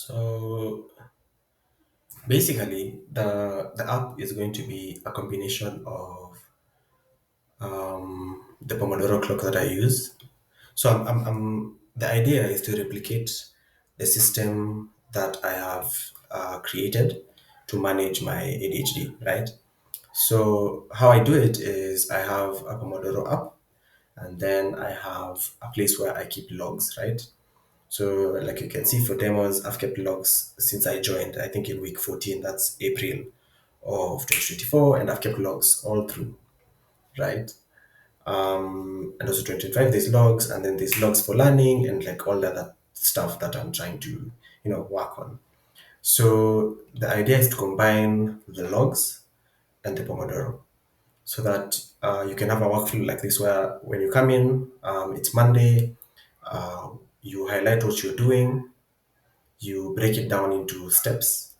So basically, the app is going to be a combination of the Pomodoro clock that I use. So the idea is to replicate the system that I have created to manage my ADHD, right? So how I do it is I have a Pomodoro app, and then I have a place where I keep logs, right? So, like you can see for demos, I've kept logs since I joined, I think in week 14, that's April of 2024, and I've kept logs all through, right? And also 2025, there's logs, and then there's logs for learning and like all the other stuff that I'm trying to, work on. So, the idea is to combine the logs and the Pomodoro so that you can have a workflow like this where when you come in, it's Monday, you highlight what you're doing, you break it down into steps,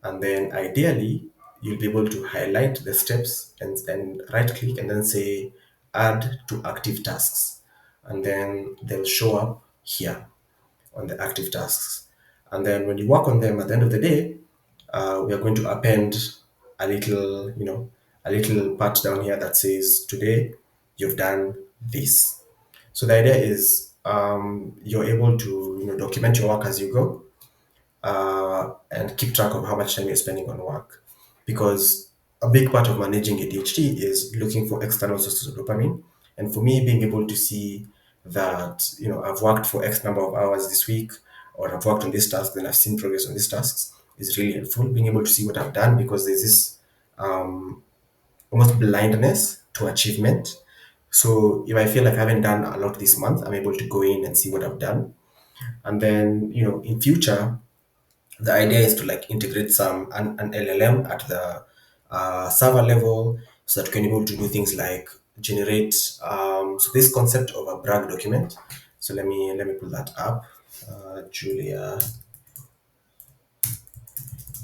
and then ideally you'll be able to highlight the steps and right click and then say add to active tasks, and then they'll show up here on the active tasks. And then when you work on them at the end of the day, we are going to append a little, a little part down here that says today you've done this. So the idea is you're able to document your work as you go, and keep track of how much time you're spending on work. Because a big part of managing ADHD is looking for external sources of dopamine. And for me, being able to see that, I've worked for X number of hours this week, or I've worked on this task, then I've seen progress on these tasks is really helpful. Being able to see what I've done because there's this almost blindness to achievement. So if I feel like I haven't done a lot this month, I'm able to go in and see what I've done. And then, in future, the idea is to like integrate an LLM at the server level so that we can be able to do things like generate so this concept of a brag document. So let me pull that up. Julia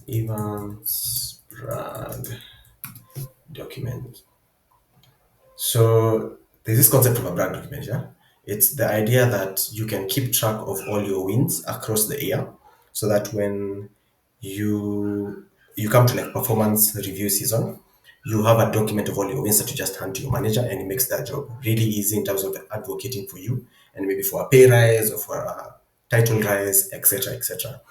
Evans brag document. So there's this concept of a brand document, yeah? It's the idea that you can keep track of all your wins across the year so that when you you come to like performance review season, you have a document of all your wins that you just hand to your manager, and it makes that job really easy in terms of advocating for you and maybe for a pay rise or for a title rise, etc. etc.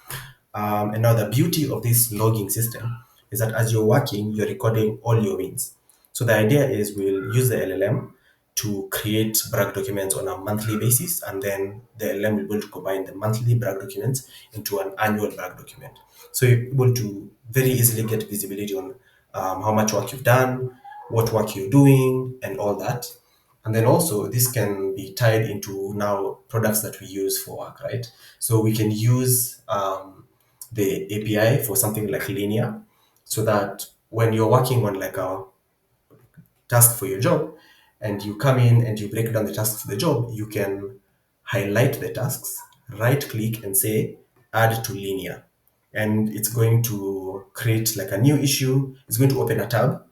And now the beauty of this logging system is that as you're working, you're recording all your wins. So the idea is we'll use the LLM to create brag documents on a monthly basis, and then the LLM will be able to combine the monthly brag documents into an annual brag document. So you're able to very easily get visibility on how much work you've done, what work you're doing, and all that. And then also this can be tied into now products that we use for work, right? So we can use the API for something like linear, so that when you're working on like a task for your job and you come in and you break down the tasks for the job, you can highlight the tasks, right click and say add to linear. And it's going to create like a new issue. It's going to open a tab,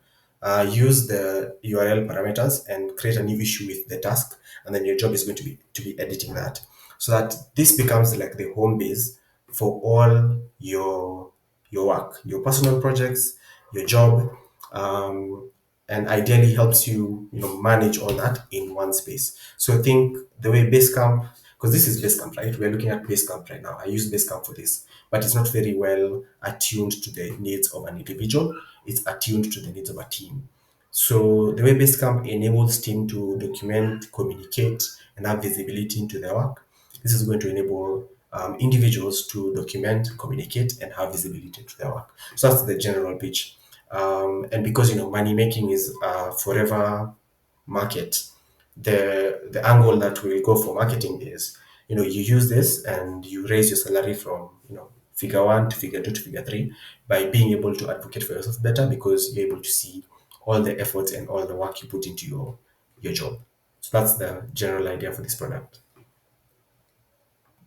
use the URL parameters and create a new issue with the task. And then your job is going to be editing that. So that this becomes like the home base for all your work, your personal projects, your job, um, and ideally helps you, manage all that in one space. So I think the way Basecamp, because this is Basecamp, right? We're looking at Basecamp right now. I use Basecamp for this, but it's not very well attuned to the needs of an individual. It's attuned to the needs of a team. So the way Basecamp enables team to document, communicate, and have visibility into their work, this is going to enable individuals to document, communicate, and have visibility into their work. So that's the general pitch. And because money making is a forever market, the angle that we'll go for marketing is you use this and you raise your salary from figure one to figure two to figure three by being able to advocate for yourself better because you're able to see all the effort and all the work you put into your job. So that's the general idea for this product.